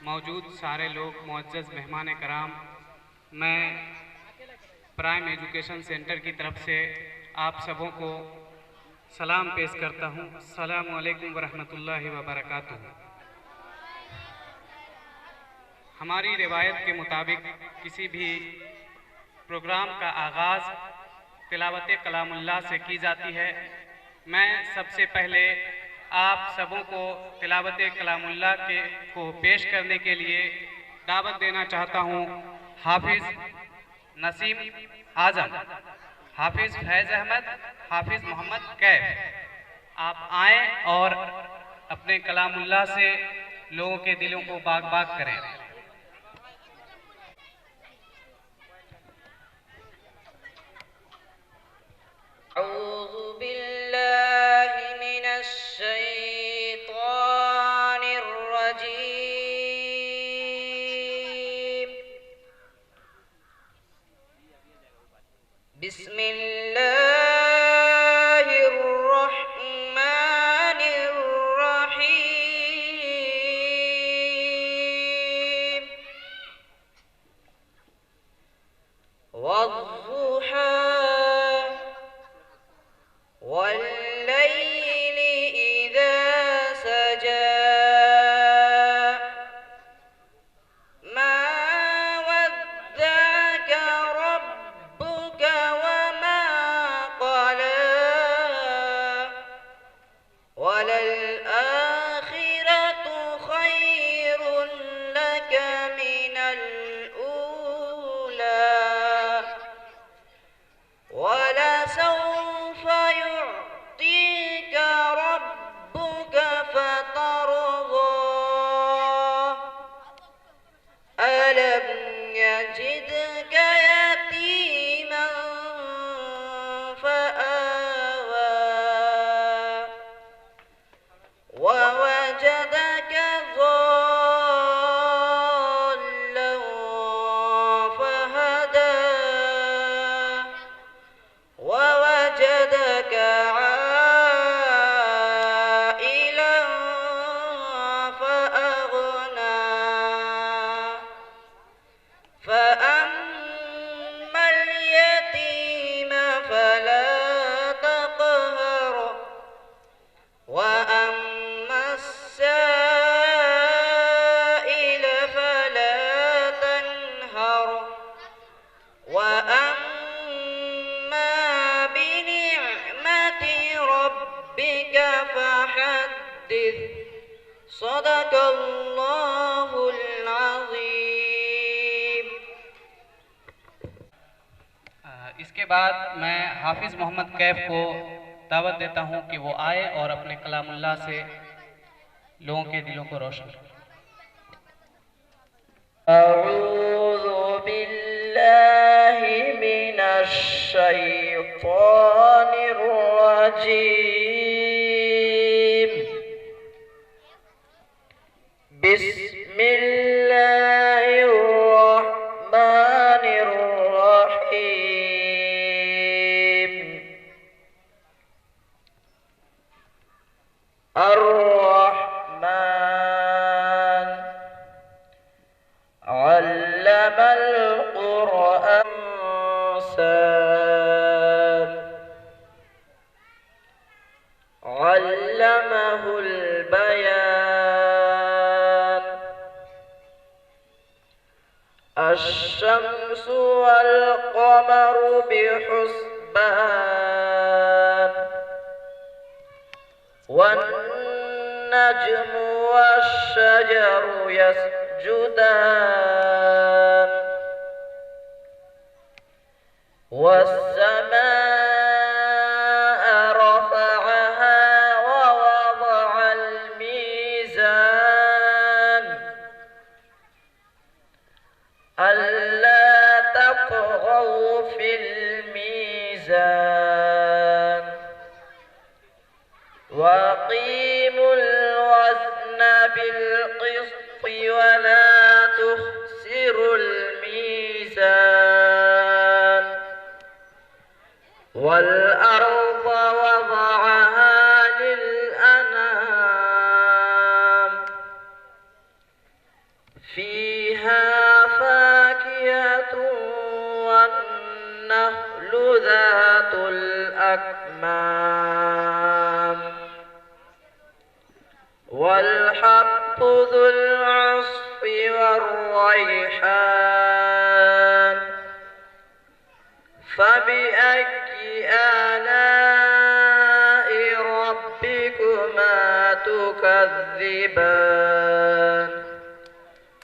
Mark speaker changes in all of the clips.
Speaker 1: موجود سارے لوگ، معزز مہمان کرام، میں پرائم ایجوکیشن سینٹر کی طرف سے آپ سبوں کو سلام پیش کرتا ہوں۔ السلام علیکم ورحمۃ اللہ وبرکاتہ۔ ہماری روایت کے مطابق کسی بھی پروگرام کا آغاز تلاوت کلام اللہ سے کی جاتی ہے۔ میں سب سے پہلے آپ سبوں کو تلاوت کلام اللہ کو پیش کرنے کے لیے دعوت دینا چاہتا ہوں۔ حافظ نسیم اعظم، حافظ فیض احمد، حافظ محمد کیف، آپ آئیں اور اپنے کلام اللہ سے لوگوں کے دلوں کو باغ باغ کریں۔
Speaker 2: أعوذ بالله من الشيطان الرجيم. بسم الله الرحمن الرحيم. والضحى والليل إذا سجى ما ودعك ربك وما قلى وللآخرة خير لك من الأولى ولسوف يعطيك ربك فترضى ألم يجدك يتيما فآوى ووجدك ضالا فهدى ووجدك عائلا فأغنى فأما اليتيم فلا تقهر وأما السائل فلا تنهر وأما بنعمة ربك فحدث. صدق الله العظيم.
Speaker 1: اس کے بعد میں حافظ محمد کیف کو دعوت دیتا ہوں کہ وہ آئے اور اپنے کلام اللہ سے لوگوں کے دلوں کو روشن کریں۔
Speaker 2: أعوذ بالله من الشيطان الرجيم. بسم الله الرحمن الرحيم. الرحمن علم القرآن علمه البيان. الشمس والقمر بحسبان والنجم والشجر يسجدان والسماء رفعها ووضع الميزان ألا تطغوا في الميزان وأقيموا الوزن بالقسط ولا تخسروا الميزان الأكمام والحب ذو العصف والريحان فبأي آلاء ربكما تكذبان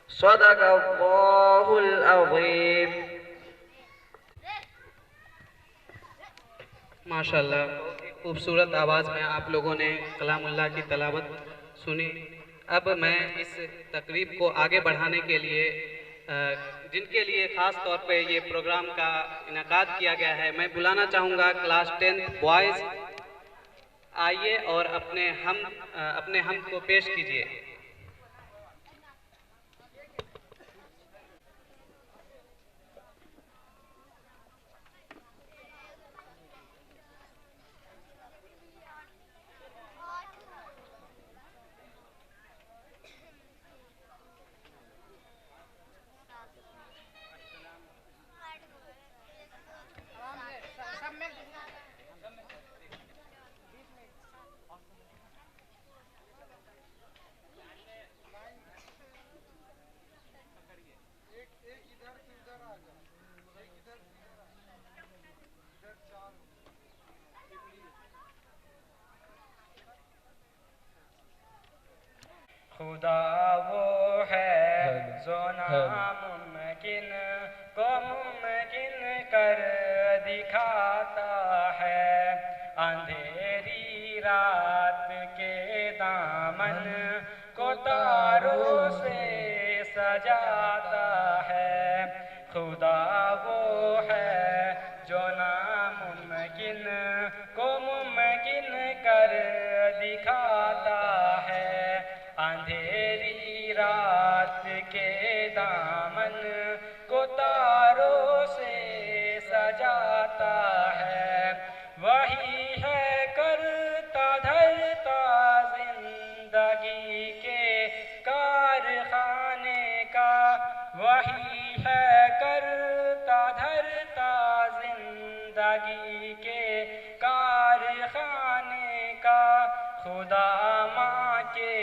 Speaker 2: صدق الله العظيم.
Speaker 1: ماشاءاللہ بہت ہی خوبصورت آواز میں آپ لوگوں نے کلام اللہ کی تلاوت سنی. اب میں اس تقریب کو آگے بڑھانے کے لیے جن کے لیے خاص طور پہ یہ پروگرام کا انعقاد کیا گیا ہے میں بلانا چاہوں گا کلاس 10 بوائز. آئیے اور اپنے حمد کو پیش کیجیے.
Speaker 3: خدا وہ ہے جو ناممکن کو ممکن کر دکھاتا ہے. اندھیری رات کے دامن کو تاروں سے سجاتا ہے. خدا وہ ہے جو ناممکن کو ممکن کر دکھاتا ہے. اندھیری رات کے دامن کو تاروں سے سجاتا ہے. وہی ہے کرتا دھرتا زندگی کے کارخانے کا. وہی ہے کرتا دھرتا زندگی کے کارخانے کا. خدا ماں کے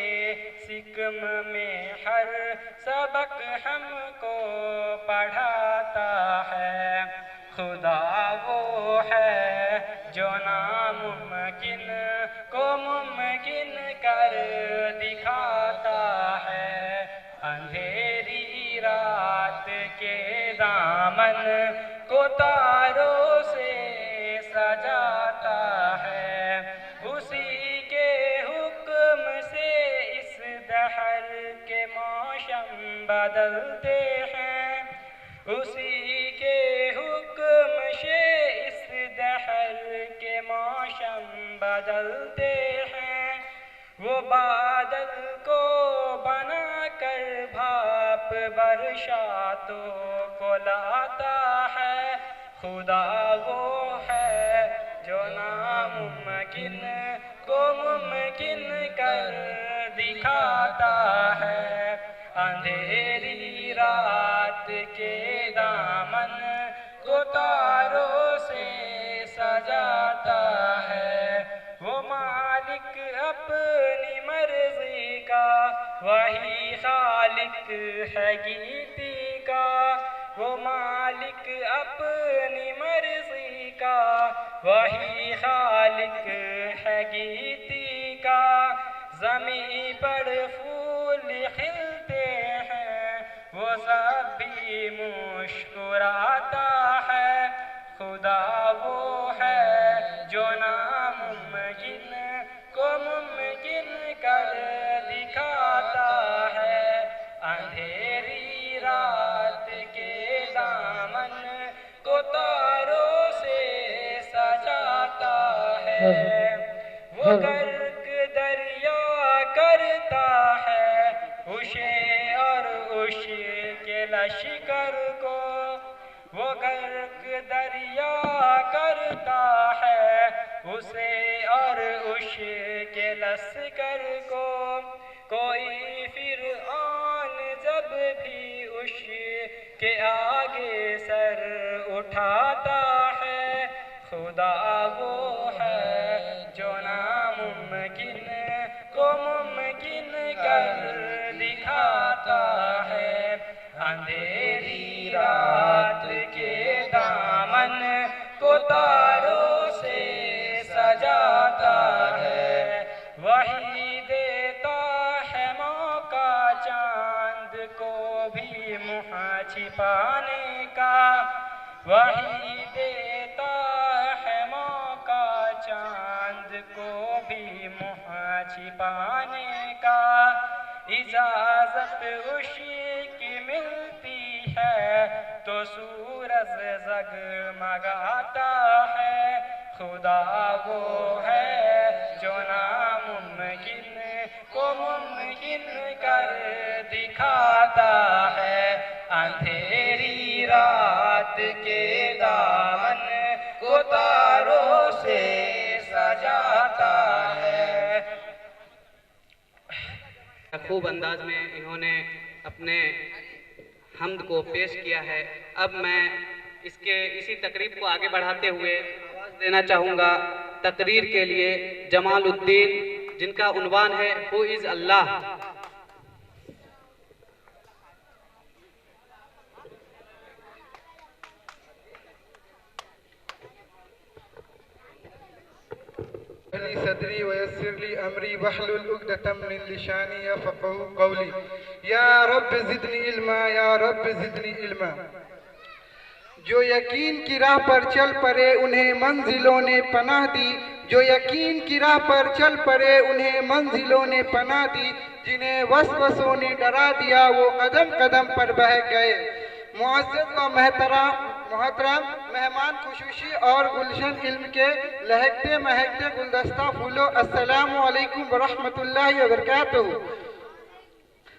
Speaker 3: سکم میں ہر سبق ہم کو پڑھاتا ہے. خدا وہ ہے جو ناممکن کو ممکن کر دکھاتا ہے. اندھیری رات کے دامن کو تاروں سے سجاتا ہے. اسی کے حکم سے اس دہر کے موسم بدلتے ہیں. اسی کے حکم سے اس دہر کے موسم بدلتے ہیں. وہ بادل کو بنا کر بھاپ برساتوں کو لاتا ہے. خدا وہ ہے جو ناممکن کو ممکن کر دکھاتا ہے. اندھیری رات کے دامن کو تاروں سے سجاتا ہے. وہ مالک اپنی مرضی کا وہی خالق ہے گیتی کا. وہ مالک اپنی مرضی کا وہی خالق ہے گیتی کا. زمین پر پھول کھلتے ہیں وہ سب بھی مسکراتا ہے. خدا وہ ہے جو ناممکن کو ممکن کر دکھاتا ہے. اندھیری رات کے دامن کو تاروں سے سجاتا ہے. وہ غرق دریا کرتا ہے اسے اور اس کے لشکر کو. وہ غرق دریا کرتا ہے اسے اور اس کے لشکر کو. کوئی فرعون جب بھی اس کے آگے سر اٹھاتا ہے. خدا وہ کر دکھاتا ہے، اندھیری رات کے دامن کو تاروں سے سجاتا ہے، وہی دیتا ہے موقع چاند کو بھی منہ چھپانے کا، وہی دیتا ہے موقع چاند کو بھی منہ چھپانے کا، اجازت اسی کی ملتی ہے تو سورج جگمگاتا ہے، خدا وہ ہے جو ناممکن کو ممکن کر دکھاتا ہے، اندھیری رات کے دامن کو تاروں سے سجاتا ہے۔
Speaker 1: خوب انداز میں انہوں نے اپنے حمد کو پیش کیا ہے۔ اب میں اسی تقریب کو آگے بڑھاتے ہوئے آواز دینا چاہوں گا تقریر کے لیے جمال الدین، جن کا عنوان ہے ہو از اللہ۔
Speaker 4: صدری ویسر لی امری واحلل عقدۃ من لسانی یفقهوا قولی، یا رب زدنی علما، یا رب زدنی علما۔ جو یقین کی راہ پر چل پڑے انہیں منزلوں نے پناہ دی، جو یقین کی راہ پر چل پڑے انہیں منزلوں نے پناہ دی، جنہیں وسوسوں نے ڈرا دیا وہ قدم قدم پر بہک گئے۔ معزز و محترم مہمان خصوصی اور گلشن علم کے لہکتے مہکتے گلدستہ پھولو، السلام علیکم ورحمۃ اللہ وبرکاتہ۔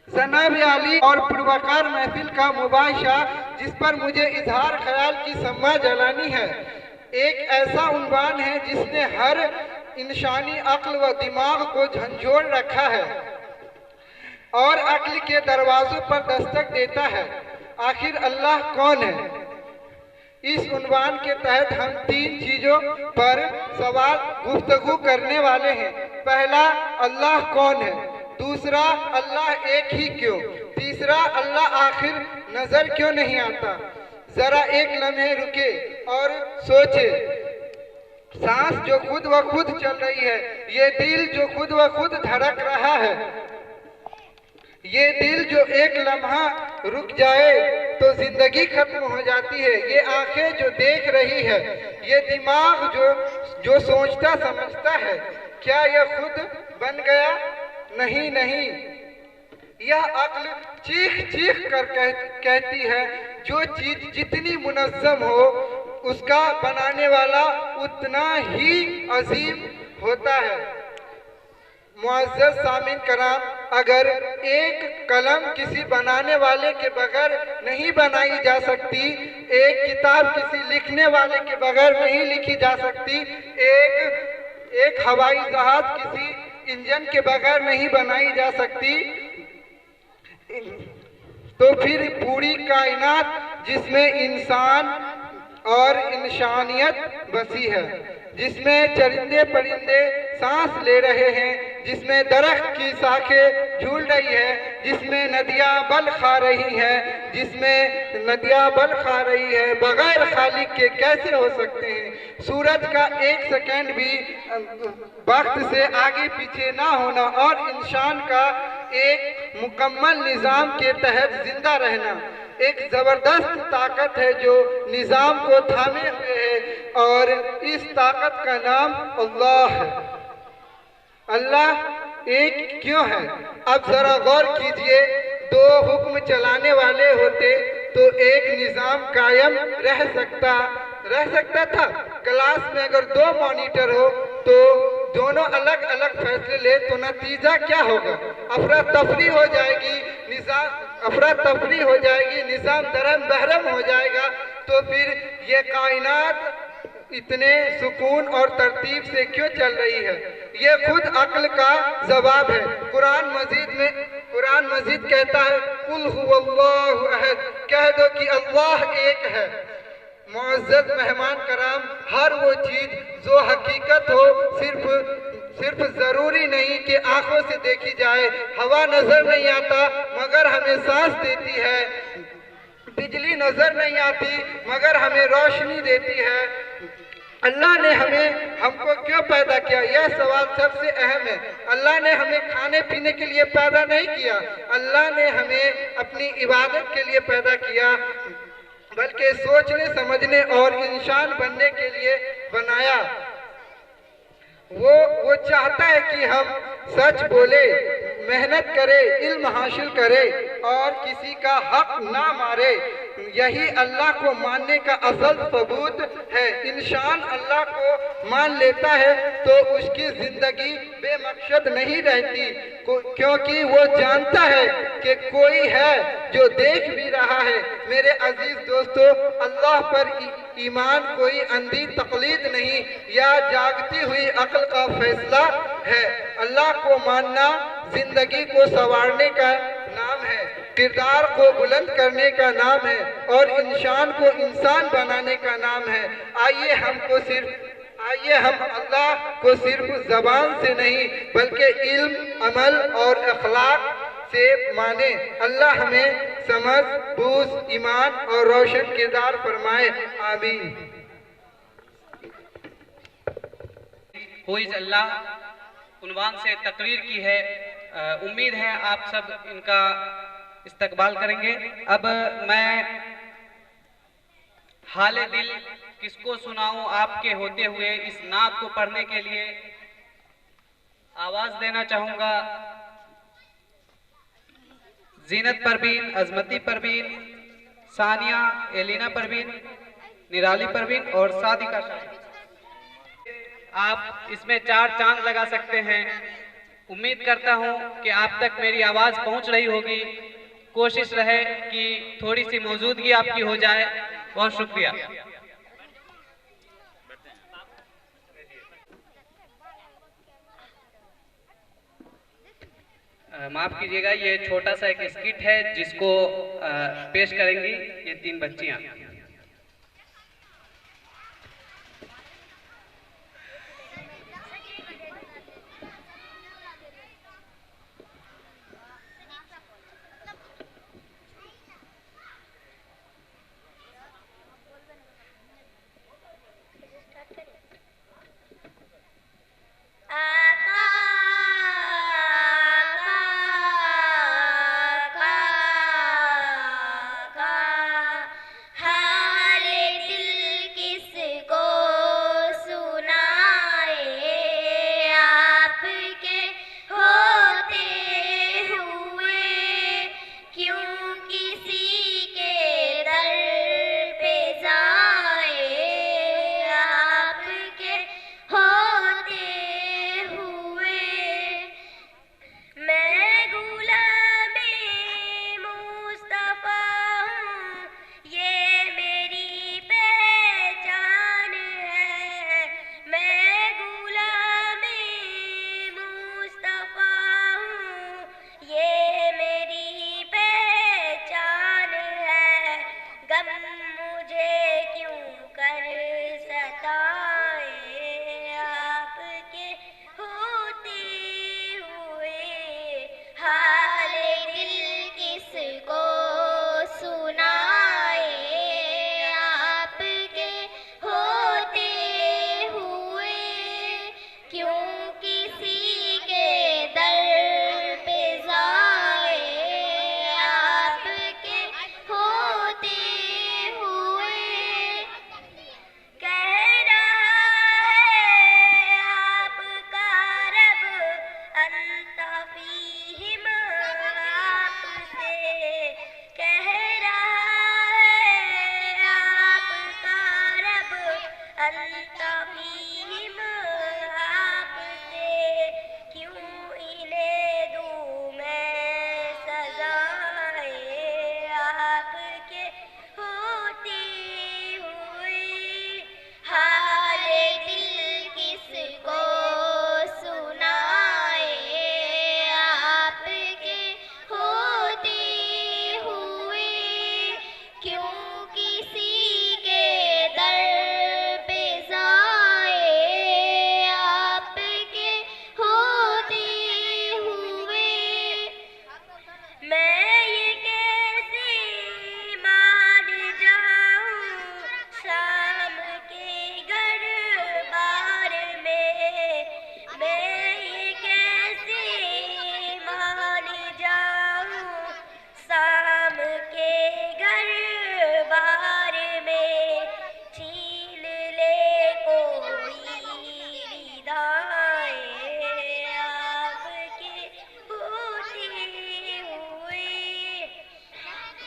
Speaker 4: جناب عالی اور پروقار محفل کا مباحثہ جس پر مجھے اظہار خیال کی سما جلانی ہے، ایک ایسا عنوان ہے جس نے ہر انسانی عقل و دماغ کو جھنجھوڑ رکھا ہے اور عقل کے دروازوں پر دستک دیتا ہے۔ آخر اللہ کون ہے؟ اس عنوان کے تحت ہم 3 چیزوں پر سوال گفتگو کرنے والے ہیں۔ پہلا، اللہ کون ہے؟ دوسرا، اللہ ایک ہی کیوں؟ تیسرا، اللہ آخر نظر کیوں نہیں آتا؟ ذرا ایک لمحے رکے اور سوچے، سانس جو خود و خود چل رہی ہے، یہ دل جو خود و خود دھڑک رہا ہے، یہ دل جو ایک لمحہ رک جائے تو زندگی ختم ہو جاتی ہے، یہ آنکھیں جو دیکھ رہی ہے، یہ دماغ جو سوچتا سمجھتا ہے، کیا یہ خود بن گیا؟ نہیں، یہ عقل چیخ چیخ کر کہتی ہے جو چیز جتنی منظم ہو اس کا بنانے والا اتنا ہی عظیم ہوتا ہے۔ معزز سامعین کرام، اگر ایک قلم کسی بنانے والے کے بغیر نہیں بنائی جا سکتی، ایک کتاب کسی لکھنے والے کے بغیر نہیں لکھی جا سکتی، ایک ہوائی جہاز کسی انجن کے بغیر نہیں بنائی جا سکتی، تو پھر پوری کائنات جس میں انسان اور انسانیت بسی ہے، جس میں چرندے پرندے سانس لے رہے ہیں، جس میں درخت کی شاخیں جھول رہی ہے، جس میں ندیاں بل کھا رہی ہیں، بغیر خالق کے کیسے ہو سکتے ہیں؟ سورج کا 1 سیکنڈ بھی وقت سے آگے پیچھے نہ ہونا اور انسان کا ایک مکمل نظام کے تحت زندہ رہنا ایک زبردست طاقت ہے جو نظام کو تھامے ہوئے ہے، اور اس طاقت کا نام اللہ ہے۔ اللہ ایک کیوں ہے؟ اب ذرا غور کیجئے، 2 حکم چلانے والے ہوتے تو ایک نظام قائم رہ سکتا تھا۔ کلاس میں اگر 2 مانیٹر ہو تو دونوں الگ الگ فیصلے لے تو نتیجہ کیا ہوگا؟ افراتفری ہو جائے گی، نظام درہم بہرم ہو جائے گا۔ تو پھر یہ کائنات اتنے سکون اور ترتیب سے کیوں چل رہی ہے؟ یہ خود عقل کا جواب ہے۔ قرآن مجید کہتا ہے قُلْ هُوَ اللَّهُ أَحَدٌ، کہہ دو کہ اللہ ایک ہے۔ معزز مہمان کرام، ہر وہ چیز جو حقیقت ہو صرف ضروری نہیں کہ آنکھوں سے دیکھی جائے. ہوا نظر نہیں آتا مگر ہمیں سانس دیتی ہے. بجلی نظر نہیں آتی مگر ہمیں روشنی دیتی ہے. اللہ نے ہم کو کیوں پیدا کیا؟ یہ سوال سب سے اہم ہے. اللہ نے ہمیں کھانے پینے کے لیے پیدا نہیں کیا. اللہ نے ہمیں اپنی عبادت کے لیے پیدا کیا، بلکہ سوچنے سمجھنے اور انسان بننے کے لیے بنایا. وہ چاہتا ہے کہ ہم سچ بولے، محنت کرے، علم حاصل کرے اور کسی کا حق نہ مارے. یہی اللہ کو ماننے کا اصل ثبوت ہے. انسان اللہ کو مان لیتا ہے تو اس کی زندگی بے مقصد نہیں رہتی، کیونکہ وہ جانتا ہے کہ کوئی ہے جو دیکھ بھی رہا ہے. میرے عزیز دوستو، اللہ پر ایمان کوئی اندھی تقلید نہیں یا جاگتی ہوئی عقل کا فیصلہ ہے. اللہ کو ماننا زندگی کو سنوارنے کا نام ہے، کردار کو بلند کرنے کا نام ہے اور انسان کو انسان بنانے کا نام ہے. آئیے ہم اللہ کو صرف زبان سے نہیں بلکہ علم، عمل اور اخلاق سے مانے. اللہ ہمیں سمجھ، بوجھ، ایمان اور روشن کردار فرمائے. آمین.
Speaker 1: ہو از اللہ عنوان سے تقریر کی ہے. امید ہے آپ سب ان کا استقبال کریں گے. اب میں حال دل کس کو سناؤں آپ کے ہوتے ہوئے اس نعت کو پڑھنے کے لیے آواز دینا چاہوں گا زینت پروین، عظمتی پروین، ثانیہ، ایلینا پروین، نرالی پروین اور صادقہ شاہ. آپ اس میں 4 چاند لگا سکتے ہیں. امید کرتا ہوں کہ آپ تک میری آواز پہنچ رہی ہوگی. کوشش رہے کہ تھوڑی سی موجودگی آپ کی ہو جائے. بہت شکریہ. معاف کیجیے گا، یہ چھوٹا سا ایک اسکٹ ہے جس کو پیش کریں گی یہ 3 بچیاں.
Speaker 5: Ha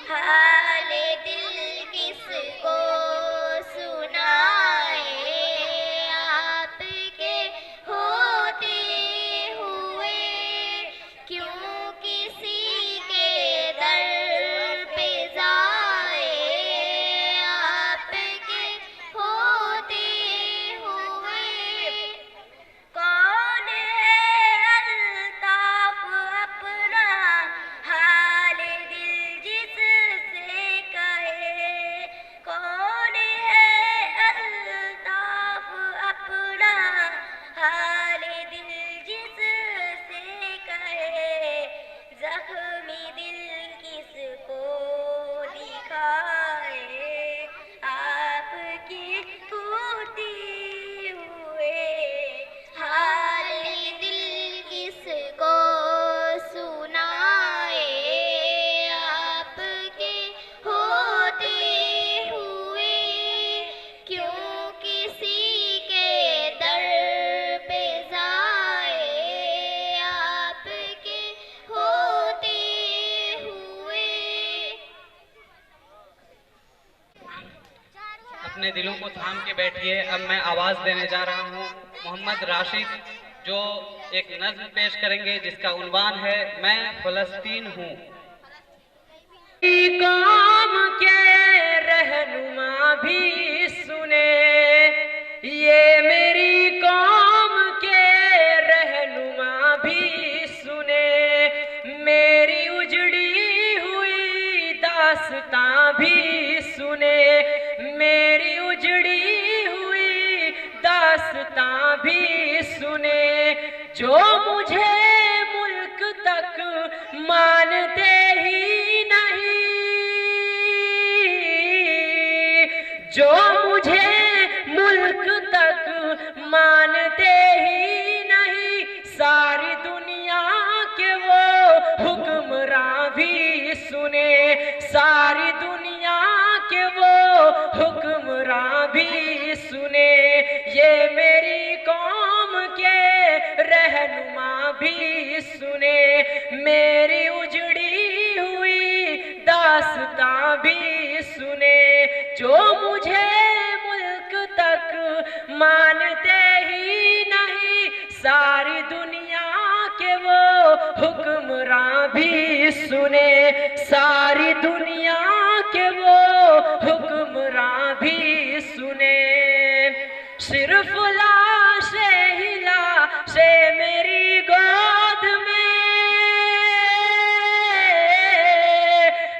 Speaker 5: حال دل کس کو سنائے آپ کے ہوتے ہوئے کیوں کسی کے در پہ جائے آپ کے ہوتے ہوئے کون ہے الطاف اپنا حال دل جس سے کہے کون ہے الطاف اپنا حال دل جس سے کہے زخمی دل کس کو دکھائے آپ کی ہوتے ہوئے حال دل کس کو سنائے آپ کے ہوتے ہوئے کیوں کسی کے در پہ جائے آپ کے ہوتے ہوئے
Speaker 1: اپنے دلوں کو تھام کے بیٹھیے. اب میں آواز دینے جا رہا ہوں محمد راشد جو ایک نظم پیش کریں گے جس کا عنوان ہے میں فلسطین ہوں.
Speaker 3: قوم کے رہنما بھی سنے یہ میری قوم کے رہنما بھی سنے میری اجڑی ہوئی داستاں بھی سنے میری اجڑی ہوئی داستاں بھی سنے جو مجھے ملک تک مانتے ہی نہیں جو مجھے ملک تک مانتے ہی نہیں ساری دنیا کے وہ حکمراں بھی سنے ساری دنیا کے وہ حکمراں بھی سنے یہ میری قوم کے رہنما بھی سنے میری اجڑی ہوئی داستاں بھی سنے جو مجھے ملک تک مانتے ہی نہیں ساری دنیا کے وہ حکمراں بھی سنے ساری دنیا کے وہ حکمراں بھی سنے صرف لاشیں ہی لاشیں میری گود میں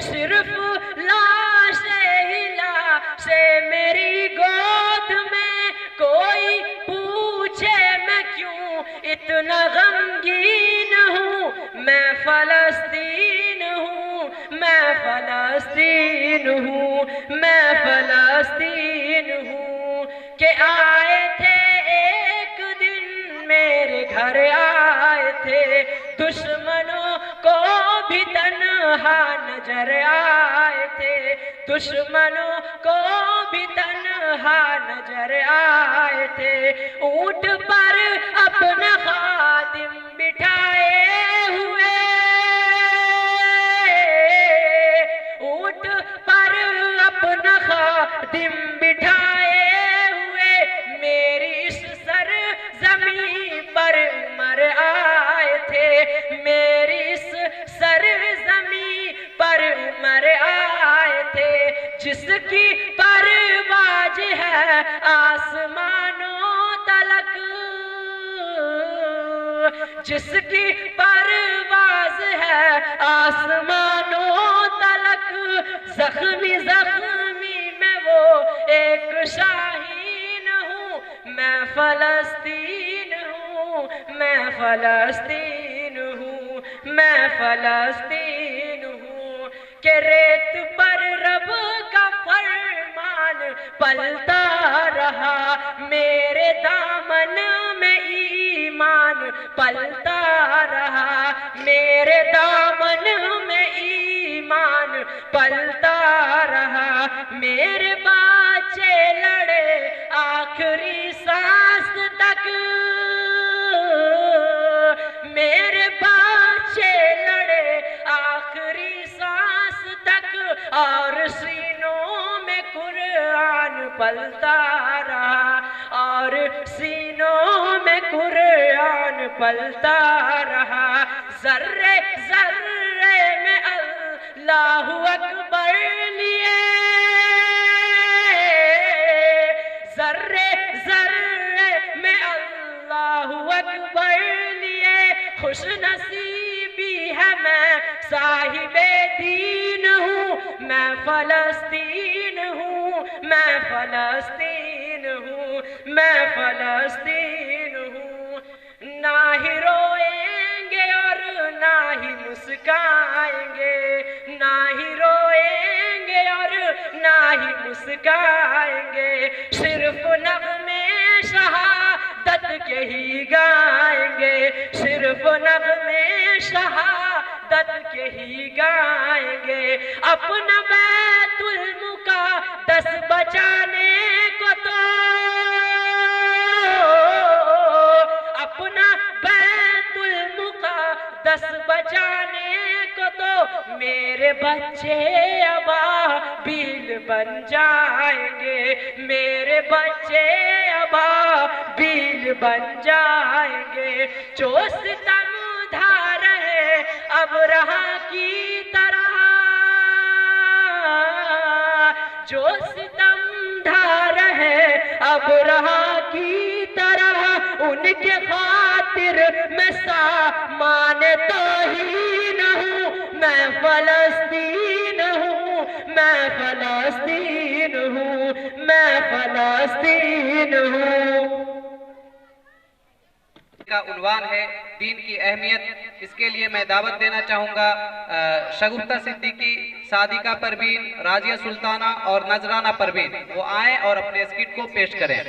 Speaker 3: صرف لاشیں ہی لاشیں میری گود میں کوئی پوچھے میں کیوں اتنا غمگین ہوں میں فلسطین ہوں میں فلسطین ہوں میں فلسطین ہوں کہ آئے تھے ایک دن میرے گھر آئے تھے دشمنوں کو بھی تنہا نظر آئے تھے دشمنوں کو بھی تنہا نظر آئے تھے اونٹ پر اپنا خادم بٹھائے ہوئے اونٹ پر اپنا خادم بٹھائے ہوئے میری اس سر زمین پر مر آئے تھے میری اس سر زمین پر مر آئے تھے جس کی پرواز ہے آسمانوں تلک جس کی پرواز ہے آسمانوں تلک زخمی زخمی میں وہ ایک شاہین ہوں میں فلسطین ہوں میں فلسطین ہوں میں فلسطین ہوں کہ ریت پر رب کا فرمان پلتا رہا میرے دامن میں ایمان پلتا رہا میرے دامن میں ایمان پلتا رہا میرے بچے لڑے آخری سانس تک میرے بچے لڑے آخری سانس تک اور سینوں میں قرآن پلتا رہا، اور سینوں میں قرآن پلتا رہا، ذرے ذرے میں اللہ اکبر لیے، ذرے ذرے میں اللہ اکبر لیے، خوش نصیبی ہے میں صاحب دین ہوں، میں فلسطین ہوں، میں فلسطین ہوں، میں فلسطین ہوں، نہ ہی روئیں گے اور نہ ہی مسکائیں گے، نہ ہی روئیں گے اور نہ ہی مسکائیں گے، صرف نغمے شہادت کے ہی گائیں گے، صرف نغمے شہادت کے ہی گائیں گے، اپنا بیت المقدس بچانے کو تو، اپنا بیت المقدس بچانے کو تو میرے بچے ابابیل بن جائیں گے، میرے بچے ابابیل بن جائیں گے، جو ستم ڈھا رہے ابرہہ کی طرح، جو ستم ڈھا رہے ابرہہ کی طرح، ان کے خاطر میں سامان توہین ہوں، میں فلسطین ہوں، میں فلسطین ہوں، میں فلسطین ہوں۔
Speaker 1: کا عنوان ہے دین کی اہمیت، اس کے لیے میں دعوت دینا چاہوں گا شگفتہ صدیقی، صادقہ پروین، راضیہ سلطانہ اور نذرانہ پروین، وہ آئیں اور اپنے اسکٹ کو پیش کریں۔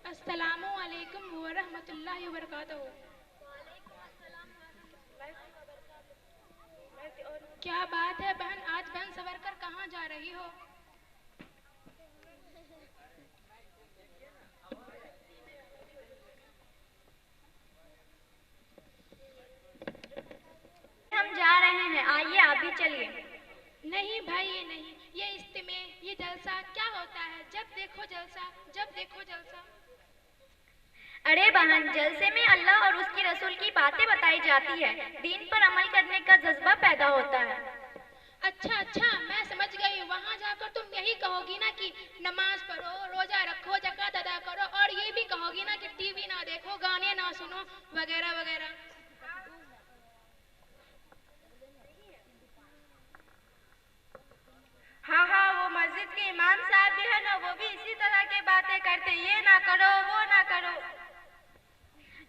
Speaker 6: السلام علیکم ورحمۃ اللہ وبرکاتہ۔ کیا بات ہے بہن، آج بہن سور کر کہاں جا رہی ہو؟
Speaker 5: ہم جا رہے ہیں، آئیے آپ بھی چلیے۔
Speaker 6: نہیں بھائی، یہ نہیں، یہ اجتماع، یہ جلسہ کیا ہوتا ہے؟ جب دیکھو جلسہ، جب دیکھو جلسہ۔
Speaker 5: ارے بہن، جلسے میں اللہ اور اس کی رسول کی باتیں بتائی جاتی ہے، دین پر عمل کرنے کا جذبہ پیدا ہوتا ہے۔
Speaker 6: اچھا اچھا، میں سمجھ گئی، وہاں جا کر تم یہی کہو گی نا کہ نماز پڑھو، روزہ رکھو، زکوٰۃ ادا کرو، اور یہ بھی کہو گی نا کہ ٹی وی نہ دیکھو، گانے نہ سنو، وغیرہ وغیرہ۔
Speaker 5: ہاں ہاں، وہ مسجد کے امام صاحب بھی ہے نا، وہ بھی اسی طرح کی باتیں کرتے، یہ نہ کرو، وہ نہ کرو۔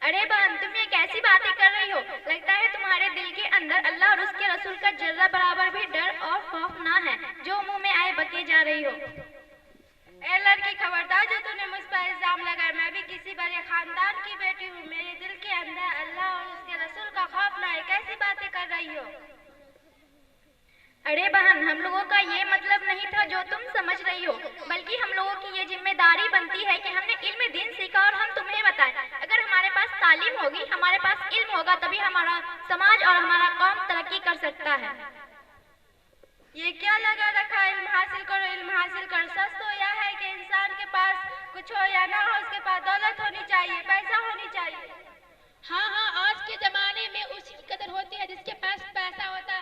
Speaker 5: ارے بہن، تم یہ کیسی باتیں کر رہی ہو؟ لگتا ہے تمہارے دل کے اندر اللہ اور اس کے رسول کا ذرہ برابر بھی ڈر اور خوف نہ ہے، جو منہ میں آئے بکے جا رہی ہو۔ اے لڑکی، خبردار جو تم نے مجھ پر الزام لگایا، میں بھی کسی بڑے خاندان کی بیٹی ہوں، میرے دل کے اندر اللہ اور اس کے رسول کا خوف نہ ہے، کیسی باتیں کر رہی ہو؟ ارے بہن، ہم لوگوں کا یہ مطلب نہیں تھا جو تم سمجھ رہی ہو، بلکہ ہم لوگوں کی یہ ذمہ داری بنتی ہے کہ ہم نے علم دین سیکھا اور ہم تمہیں بتائیں۔ اگر ہمارے پاس تعلیم ہوگی، ہمارے پاس علم ہوگا، تبھی ہمارا سماج اور ہمارا قوم ترقی کر سکتا ہے۔ یہ کیا لگا رکھا علم حاصل کرو، علم حاصل کرو؟ سچ تو یہ ہے کہ انسان کے پاس کچھ ہو یا نہ ہو، اس کے پاس دولت ہونی چاہیے، پیسہ ہونی چاہیے۔
Speaker 6: ہاں ہاں، آج کے زمانے میں اسی کی قدر ہوتی ہے جس کے پاس پیسہ ہوتا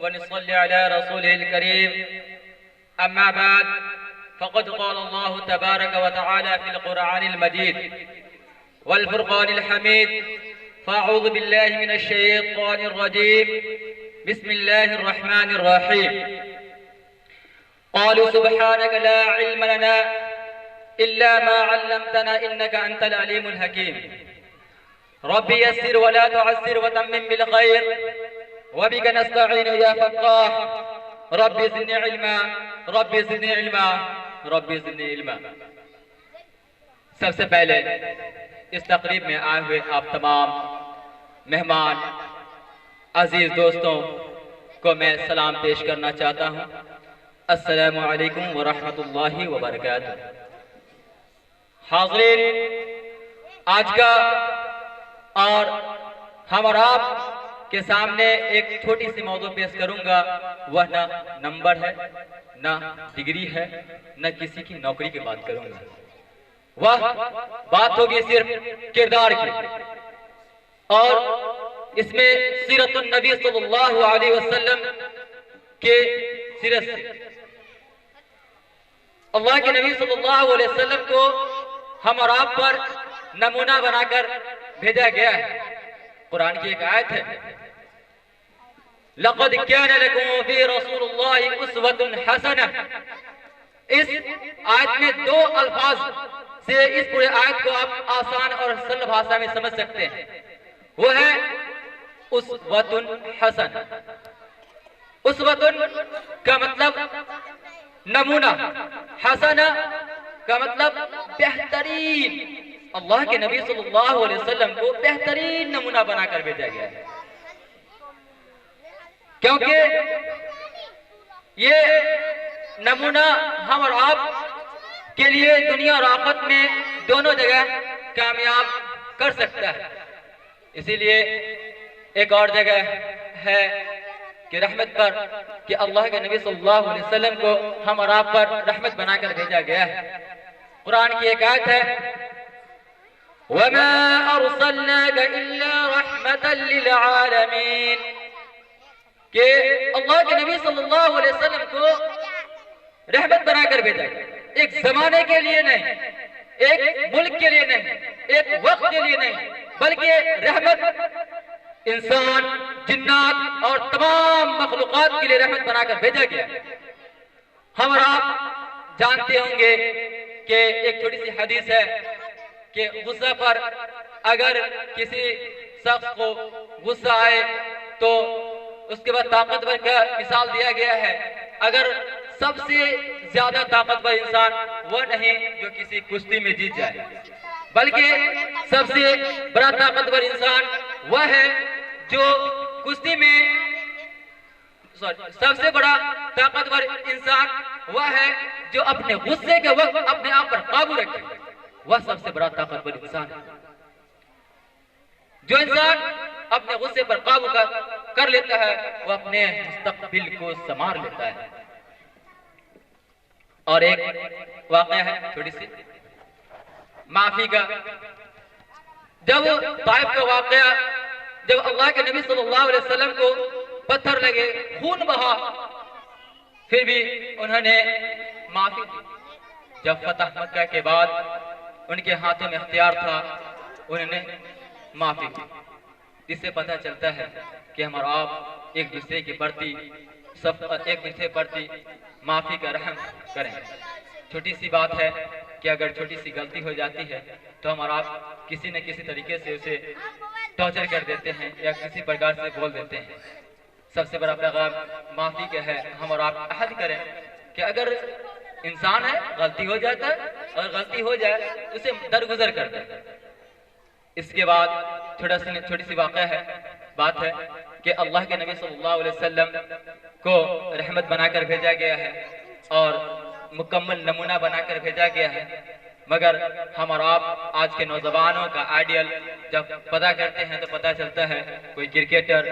Speaker 7: ونصلي على رسوله الكريم أما بعد فقد قال الله تبارك وتعالى في القرآن المجيد والفرقان الحميد فأعوذ بالله من الشيطان الرجيم بسم الله الرحمن الرحيم قالوا سبحانك لا علم لنا إلا ما علمتنا إنك أنت العليم الحكيم ربي يسر ولا تعسر وتمم بالخير وبك نستعين يا فتاح ربي زدني علما ربي زدني علما ربي زدني علما۔ سب سے پہلے اس تقریب میں آئے ہوئے آپ تمام مہمان عزیز دوستوں کو میں سلام پیش کرنا چاہتا ہوں۔ السلام علیکم ورحمۃ اللہ وبرکاتہ۔ حاضرین، آج کا اور ہم اور آپ کے سامنے ایک چھوٹی سی موضوع پیش کروں گا، وہ نہ نمبر ہے، نہ ڈگری ہے، نہ کسی کی نوکری کی بات کروں گا، وہ بات ہوگی صرف کردار کی، اور اس میں سیرت النبی صلی اللہ علیہ وسلم کے سیرت سے اللہ کے نبی صلی اللہ علیہ وسلم کو ہم اور آپ پر نمونہ بنا کر بھیجا گیا ہے۔ قرآن کی ایک آیت ہے، لَقَدْ كَانَ لَكُمْ فِي رَسُولُ اللَّهِ أُسْوَةٌ حَسَنَةٌ۔ اس آیت میں دو الفاظ سے اس پورے آیت کو آپ آسان اور سرل بھاشا میں سمجھ سکتے ہیں، وہ ہے اسوۃ حسن۔ اسوۃ کا مطلب نمونہ، حسن کا مطلب بہترین۔ اللہ کے نبی صلی اللہ علیہ وسلم کو بہترین نمونہ بنا کر بھیجا گیا ہے۔ کیونکہ یہ نمونہ ہم اور آپ کے لیے دنیا اور آخرت میں دونوں جگہ کامیاب کر سکتا ہے. اسی لیے ایک اور جگہ ہے کہ رحمت پر کہ اللہ کے نبی صلی اللہ علیہ وسلم کو ہم اور آپ پر رحمت بنا کر بھیجا گیا ہے. قرآن کی ایک آیت ہے وَمَا أَرْسَلْنَاكَ إِلَّا رَحْمَةً لِلْعَالَمِينَ کہ اللہ کے نبی صلی اللہ علیہ وسلم کو رحمت بنا کر بھیجا گیا. ایک زمانے کے لیے نہیں, ایک ملک کے لیے نہیں, ایک وقت کے لیے نہیں, بلکہ رحمت انسان, جنات اور تمام مخلوقات کے لیے رحمت بنا کر بھیجا گیا. ہم اور آپ جانتے ہوں گے کہ ایک چھوٹی سی حدیث ہے کہ غصہ پر اگر کسی شخص کو غصہ آئے تو اس کے بعد طاقتور کا مثال دیا گیا ہے. اگر سب سے زیادہ طاقتور انسان وہ نہیں جو کسی کشتی میں جیت جائے, بلکہ سب سے بڑا طاقتور انسان وہ ہے جو کشتی میں سب سے بڑا طاقتور انسان وہ ہے جو اپنے غصے کے وقت اپنے آپ پر قابو رکھے. وہ سب سے بڑا طاقتور انسان ہے جو انسان اپنے غصے پر قابو کر لیتا ہے, وہ اپنے مستقبل کو سنوار لیتا ہے. اور ایک واقعہ ہے چھوٹی سی معافی کا. جب طائف کا واقعہ, جب اللہ کے نبی صلی اللہ علیہ وسلم کو پتھر لگے, خون بہا, پھر بھی انہوں نے معافی دی. جب فتح مکہ کے بعد ان کے ہاتھوں میں اختیار تھا, انہوں نے معافی کی. اس سے پتہ چلتا ہے کہ ہم اور آپ ایک دوسرے کی بڑھتی ایک دوسرے پرتی معافی کا رحم کریں. چھوٹی سی بات ہے کہ اگر چھوٹی سی غلطی ہو جاتی ہے تو ہم اور آپ کسی نہ کسی طریقے سے اسے ٹارچر کر دیتے ہیں یا کسی پرکار سے بول دیتے ہیں. سب سے بڑا پیغام معافی کا ہے. ہم اور آپ عہد کریں کہ اگر انسان ہے, غلطی ہو جاتا ہے, اور غلطی ہو جائے اسے درگزر کر دیں. اس کے بعد چھوٹی سی واقعہ ہے, بات ہے کہ اللہ کے نبی صلی اللہ علیہ وسلم کو رحمت بنا کر بھیجا گیا ہے اور مکمل نمونہ بنا کر بھیجا گیا ہے. مگر ہم اور آپ آج کے نوجوانوں کا آئیڈیل جب پتہ کرتے ہیں تو پتہ چلتا ہے کوئی کرکٹر,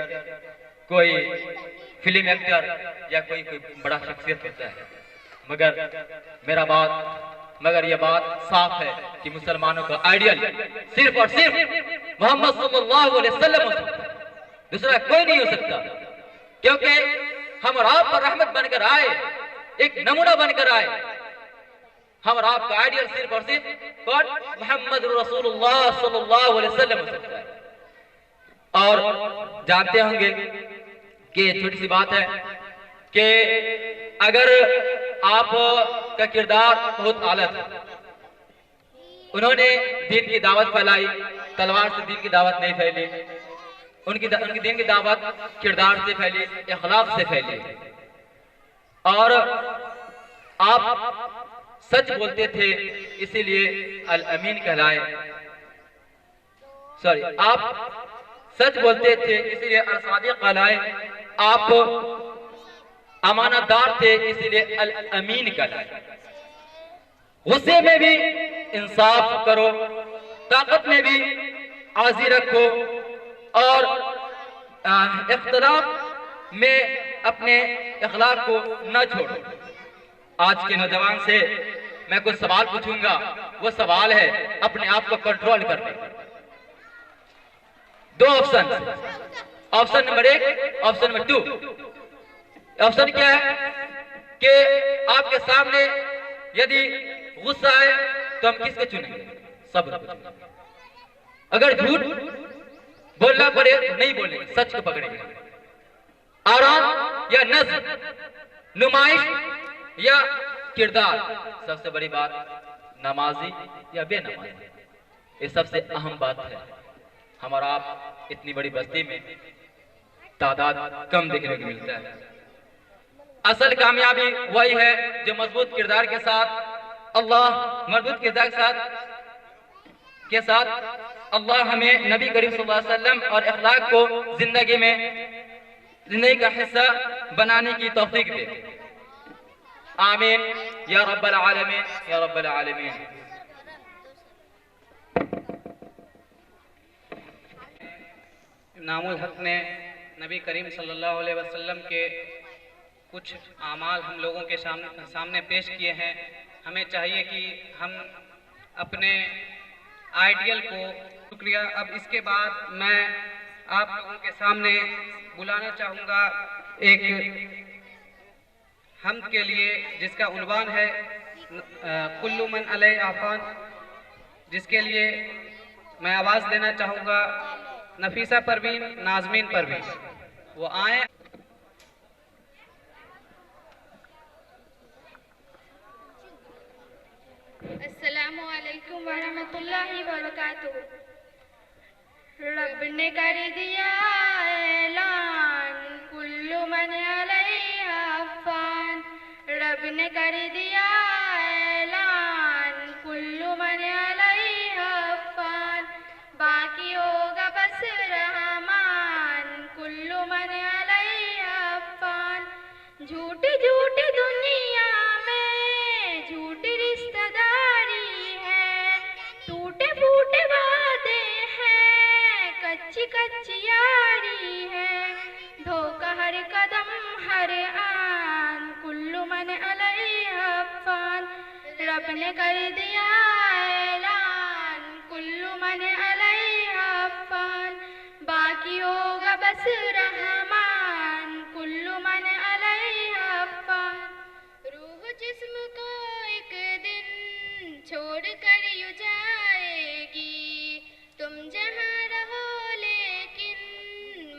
Speaker 7: کوئی فلم ایکٹر یا کوئی بڑا شخصیت ہوتا ہے. مگر یہ بات صاف ہے کہ مسلمانوں کا آئیڈیل صرف اور صرف محمد صلی اللہ علیہ وسلم ہو سکتا ہے, دوسرا کوئی نہیں ہو سکتا. کیونکہ ہم اور آپ پر رحمت بن کر آئے, ایک نمونہ بن کر آئے. ہم اور آپ کا آئیڈیل صرف اور صرف محمد رسول اللہ صلی اللہ علیہ وسلم ہو سکتا ہے. اور جانتے ہوں گے کہ چھوٹی سی بات ہے کہ اگر آپ کا کردار بہت اعلیٰ تھا, انہوں نے دین کی دعوت پھیلائی, تلوار سے دین کی دعوت نہیں پھیلی, ان کی دین کی دعوت کردار سے پھیلی, اخلاق سے پھیلی. اور آپ سچ بولتے تھے اسی لیے الامین کہلائے. آپ سچ بولتے تھے اسی لیے الصادق کہلائے. آپ امانت دار تھے اسی لیے الامین کہلائے. غصے میں بھی انصاف کرو, طاقت میں بھی عاجزی رکھو, اور اختلاف میں اپنے اخلاق کو نہ چھوڑو. آج کے نوجوان سے میں کچھ سوال پوچھوں گا, وہ سوال ہے اپنے آپ کو کنٹرول کرنے. دو option, option number 1, option number 2. Option کیا ہے کہ آپ کے سامنے یدی غصہ آئے تو ہم کس کو چنیں گے؟ صبر کو. اگر جھوٹ بولنا پڑے نہیں بولیں گے, سچ کو پکڑیں گے. آرام یا نظم, نمائش یا کردار. سب سے بڑی بات نمازی یا بے نمازی, یہ سب سے اہم بات ہے. ہم اور آپ اتنی بڑی بستی میں تعداد کم دیکھنے کو ملتا ہے. اصل کامیابی وہی ہے جو مضبوط کردار کے ساتھ مضبوط کردار کے ساتھ اللہ ہمیں نبی کریم صلی اللہ علیہ وسلم اور اخلاق کو زندگی میں زندگی کا حصہ بنانے کی توفیق دے. آمین یا رب العالمین یا رب العالمین.
Speaker 1: نام الحق نے نبی کریم صلی اللہ علیہ وسلم کے کچھ اعمال ہم لوگوں کے سامنے پیش کیے ہیں. ہمیں چاہیے کہ ہم اپنے آئیڈیل کو شکریہ. اب اس کے بعد میں آپ لوگوں کے سامنے بلانا چاہوں گا ایک حمد کے لیے جس کا عنوان ہے کل من علیہ فان، جس کے لیے میں آواز دینا چاہوں گا نفیسہ پروین، نازمین پروین. وہ آئیں.
Speaker 5: السلام علیکم ورحمۃ اللہ وبرکاتہ. رب نے کر دیا اعلان کل من علیہا فان. رب نے کر دیا اعلان کل من علیہا فان. باقی ہوگا بس رحمان کل من علیہا فان. جھوٹی جھوٹی دنیا میں جھوٹی رشتہ داری ہے، ٹوٹے پھوٹے وعدے ہیں، کچی کچی یاری ہے، دھوکہ ہر قدم ہر آن کل من علیہا فان. رب نے کر دیا اعلان کل من علیہا فان. باقی ہوگا بس رحمان کل من علیہا فان. روح جسم کو ایک دن چھوڑ کر یوں جائے گی، تم جہاں رہو لیکن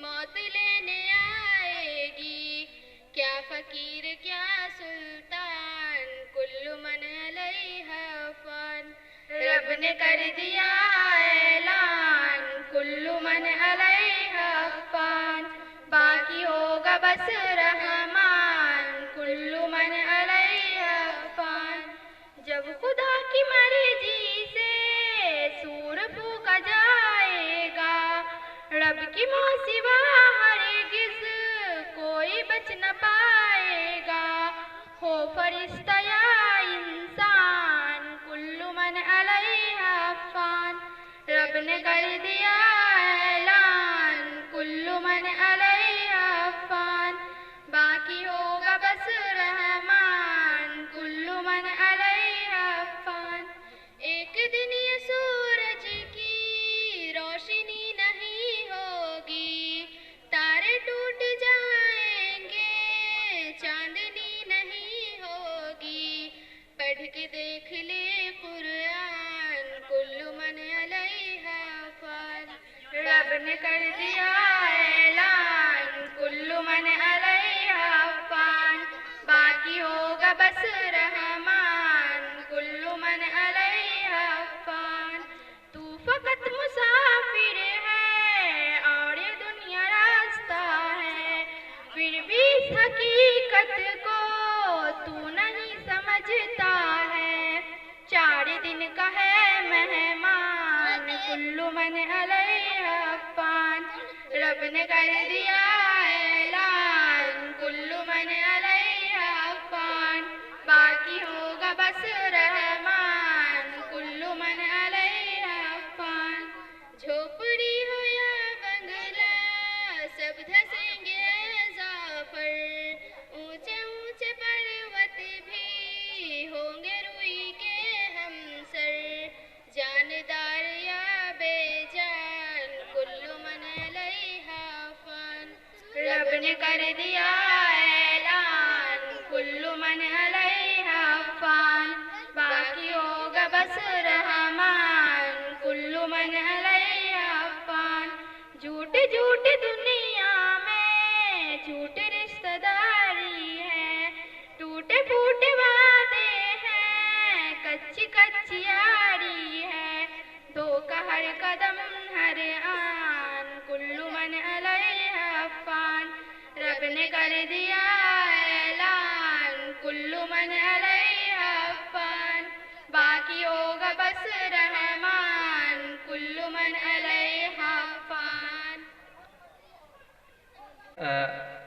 Speaker 5: موت لینے آئے گی. کیا فقیر کیا سلطان کل من علیہا فان. رب نے کر دیا اعلان کل من علیہا فان. باقی ہوگا بس رحمان کل من علیہا فان. جب خدا کی مرضی سے سور پھونکا جائے گا، رب کی موسیوا ہرگز کوئی بچ نہ پائے گا. ہو فرشتہ یا انسان کل من علیہا فان. رب نے کر دیا اعلان کل من علیہا فان. باقی ہوگا بس رحمان کل من علیہا فان. ایک دن یہ سورج کی روشنی نہیں ہوگی، تارے ٹوٹ جائیں گے، چاندنی نہیں ہوگی. پڑھ کے دیکھ لے قرآن کل من علیہا فان. رب نے کر دیا اعلان کل من علیہا فان. باقی ہوگا بس رحمان کل من علیہا فان. تو فقط مسافر ہے اور یہ دنیا راستہ ہے، پھر بھی اس حقیقت کو تو نہیں سمجھتا ہے. 4 دن کا ہے مہمان کل من علیہا فان. رب نے کر دیا اعلان کل من علیہا فان. باقی ہوگا بس رحمان کل من علیہا فان. جھوپڑی ہو یا بنگلہ سب دھسیں گے ظافر، اونچے اونچے پروت بھی ہوں گے روئی کے ہمسر. جاندار یا بے جان کل من علیہا فان. رب نے کر دیا اعلان کل من علیہا فان. باقی ہوگا بس رحمان کل من علیہا فان. جھوٹی جھوٹی دنیا میں جھوٹی رشتہ داری ہے، ٹوٹے پھوٹے وعدے ہیں، کچی کچی یاری ہے، دھوکہ ہر قدم ہر آن کل من علیہا فان. رب نے کر دیا اعلان کل من علیہا فان. باقی ہوگا بس رحمان کل من علیہا فان.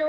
Speaker 5: 2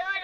Speaker 5: 2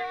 Speaker 5: 2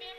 Speaker 5: 3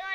Speaker 5: 2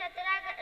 Speaker 5: 17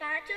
Speaker 5: 5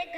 Speaker 5: 1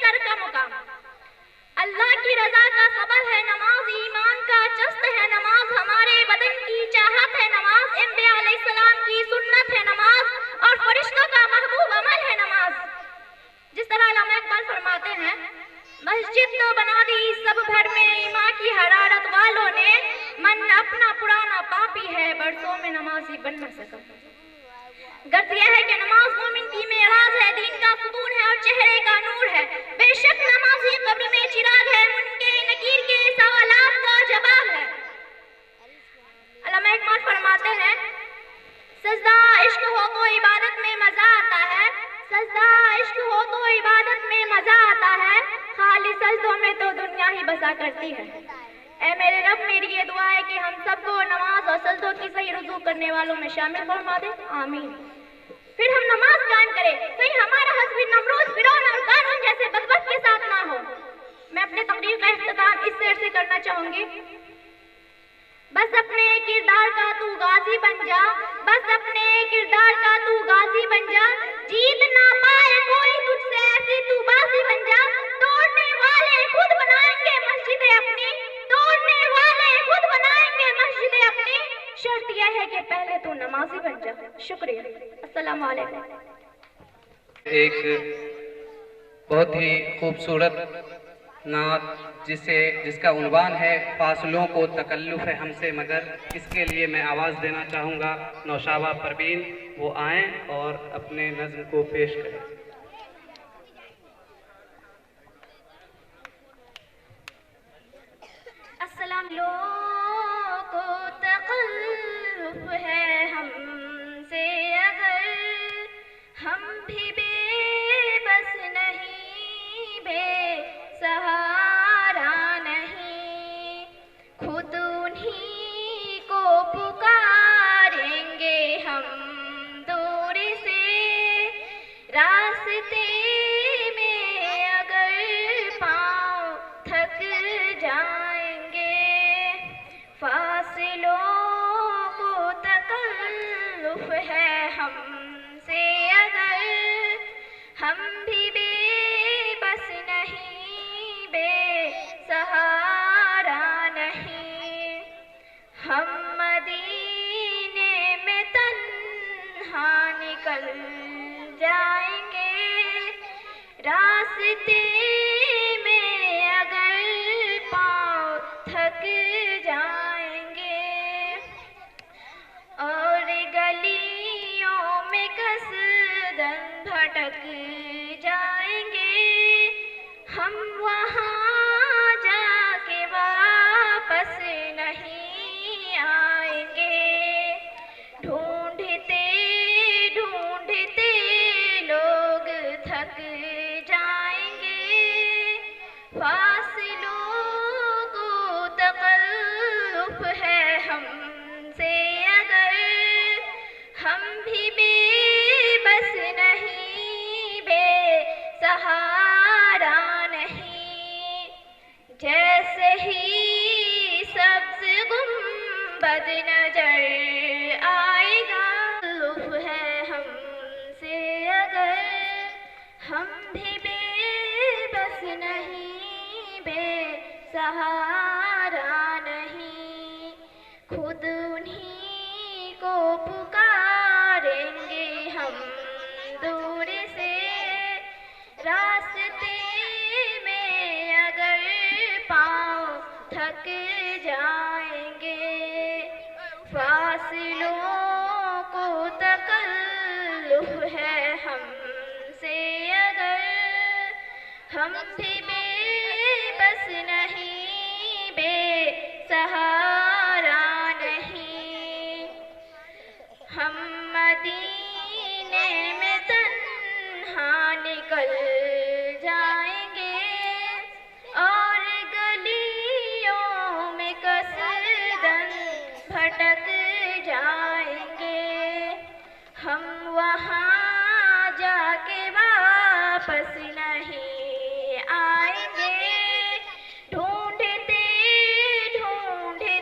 Speaker 5: سر کا مقام۔ اللہ کی رضا کا سبب ہے نماز، ایمان کا چست ہے نماز، ہمارے بدن کی چاہت ہے نماز، انبیاء علیہ السلام کی سنت ہے نماز، اور فرشتوں کا محبوب عمل ہے نماز۔ جس طرح علامہ اقبال فرماتے ہیں، مسجد تو بنا دی سب گھر میں ایمان کی حرارت والوں نے، من اپنا پرانا پاپی ہے برسوں میں نمازی بن نہ سکا۔ غرض یہ ہے کہ نماز مومن کی معراج ہے، دین کا ستون ہے اور چہرے کا نور ہے۔ بے شک نمازی قبر میں چراغ ہے، منکر نکیر کے سوالات کا جواب ہے۔ علامہ اقبال فرماتے ہیں، سجدہ عشق ہو تو عبادت میں مزہ آتا ہے، سجدہ عشق ہو تو عبادت میں مزہ آتا ہے، خالی سجدوں میں تو دنیا ہی بسا کرتی ہے۔ اے میرے رب، میری یہ دعا ہے کہ ہم سب کو نماز اور سجدوں کی صحیح رجوع کرنے والوں میں شامل فرما دے، آمین۔ پھر ہم نماز قائم کریں، کہیں ہمارا حسب نمرود، فرعون اور قارون جیسے بدبخت کے ساتھ نہ ہو۔ میں اپنے تقریر کا اختتام اس شعر سے کرنا چاہوں گی، بس اپنے کردار کا تو غازی بن جا، بس اپنے کردار کا تو غازی بن جا، جیت نہ پائے کوئی تجھ سے ایسی تو بازی بن جا، توڑنے والے خود بنائیں گے مسجدیں اپنی، توڑنے والے خود بنائیں گے مسجدیں اپنی، شرط یہ ہے کہ پہلے تو نمازی بن جا۔ شکریہ، السلام علیکم۔
Speaker 1: ایک بہت ہی خوبصورت نعت جس کا عنوان ہے فاصلوں کو تکلف ہے ہم سے مگر، اس کے لیے میں آواز دینا چاہوں گا نوشابہ پروین، وہ آئیں اور اپنے نظم کو پیش کریں۔
Speaker 5: السلام کو تکلف ہے ہم سے اگر، ہم بھی بے بس نہیں، بے سہارا نہیں، خود انہی کو پکاریں گے ہم دور سے، راستے میں اگر پاؤں تھک جائیں گے، فاصلوں کو تکلف ہے ہم سے اگر، ہم بھی بے بس نہیں، بے سہارا نہیں، ہم مدینے میں تنہا نکل جائیں گے، راستے میں اگر پاؤں تھک جائیں گے، اور گلیوں میں قصداً بھٹک جائیں گے، ہم وہاں جا کے واپس نہیں آئیں گے، ڈھونڈتے ڈھونڈتے لوگ تھک جائیں گے، فاصلوں کو تکلف ہے ہم سے اگر، ہم بھی بے بس نہیں، بے سہارا نہیں، جیسے ہی سبز گنبد نظر آئے گا، تکلف ہے ہم سے اگر، ہم بھی بے بس نہیں، بے سہارا نہیں، خود انہی کو پکاریں گے ہم دور سے، راستے میں اگر پاؤں تھک جائیں گے، فاصلوں کو تکلف ہے ہم سے اگر، ہم بھی بے بس نہیں، بے سہارا نہیں، ہم مدینے میں تنہا نکل جائیں گے، اور گلیوں میں قصداً بھٹک جائیں گے، ہم وہاں جا کے واپس نہیں آئیں گے، ڈھونڈتے ڈھونڈتے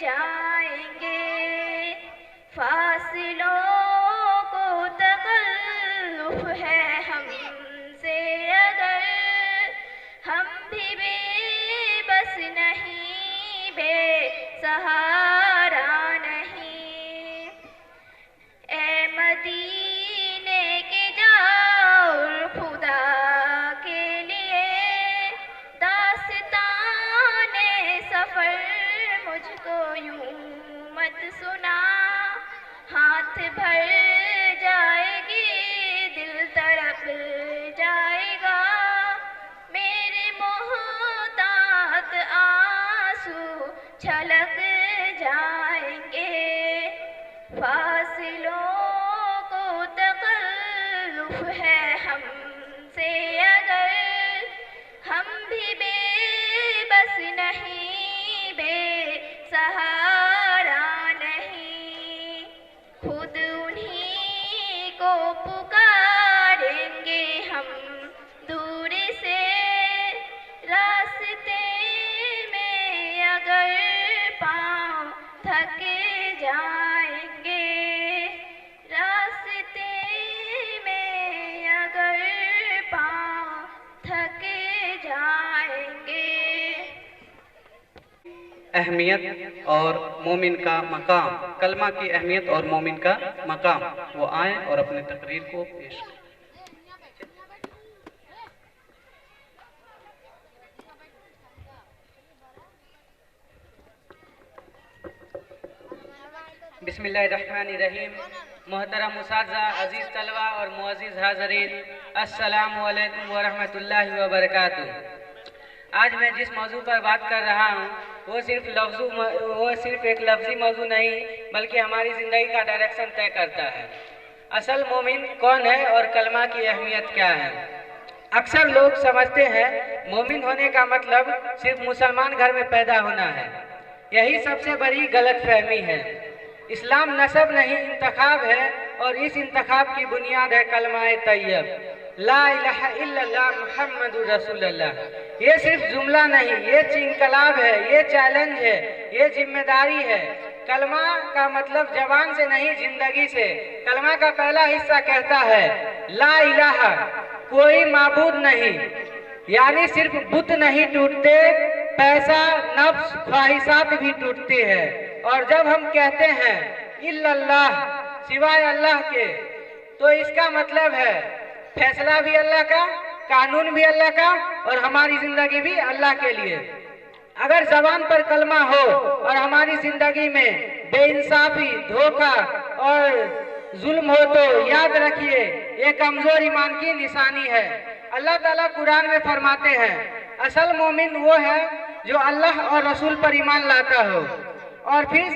Speaker 5: جائیں گے فاصلوں کو تکلف ہے ہم سے اگر ہم بھی بے بس نہیں بے سہارا نہیں اے مدینے کے جاؤ خدا کے لیے داستان سفر مجھ کو یوں مت سنا ہاتھ بھر جائے گی دل تڑپ جائے گا میرے محتاط آنسو چھلک جائیں گے فاصلوں کو تکلف ہے ہم سے اگر ہم بھی بے بس نہیں بے سہارا نہیں خود انہی کو پکاریں گے ہم دور سے راستے میں اگر پاؤں تھک جائیں گے راستے میں اگر پاؤں تھک جائیں گے
Speaker 1: اہمیت اور مومن کا مقام، کلمہ کی اہمیت اور مومن کا مقام، وہ آئیں اور اپنے تقریر کو پیش کریں۔ بسم اللہ الرحمن الرحیم۔ محترم اساتذہ، عزیز طلبہ اور معزز حاضرین، السلام علیکم ورحمۃ اللہ وبرکاتہ۔ آج میں جس موضوع پر بات کر رہا ہوں وہ صرف ایک لفظی موضوع نہیں بلکہ ہماری زندگی کا ڈائریکشن طے کرتا ہے۔ اصل مومن کون ہے اور کلمہ کی اہمیت کیا ہے؟ اکثر لوگ سمجھتے ہیں مومن ہونے کا مطلب صرف مسلمان گھر میں پیدا ہونا ہے۔ یہی سب سے بڑی غلط فہمی ہے۔ اسلام نسب نہیں انتخاب ہے اور اس انتخاب کی بنیاد ہے کلمہ طیب لا الہ الا اللہ محمد رسول اللہ۔ یہ صرف جملہ نہیں، یہ انقلاب ہے، یہ چیلنج ہے، یہ ذمہ داری ہے۔ کلمہ کا مطلب زبان سے نہیں زندگی سے۔ کلمہ کا پہلا حصہ کہتا ہے لا الہ، کوئی معبود نہیں، یعنی صرف بت نہیں ٹوٹتے، پیسہ، نفس، خواہشات بھی ٹوٹتی ہے۔ اور جب ہم کہتے ہیں الا اللہ، سوائے اللہ کے، تو اس کا مطلب ہے فیصلہ بھی اللہ کا، قانون بھی اللہ کا اور ہماری زندگی بھی اللہ کے لیے۔ اگر زبان پر کلمہ ہو اور ہماری زندگی میں بے انصافی، دھوکہ اور ظلم ہو تو یاد رکھیے یہ کمزور ایمان کی نشانی ہے۔ اللہ تعالیٰ قرآن میں فرماتے ہیں اصل مومن وہ ہے جو اللہ اور رسول پر ایمان لاتا ہو اور پھر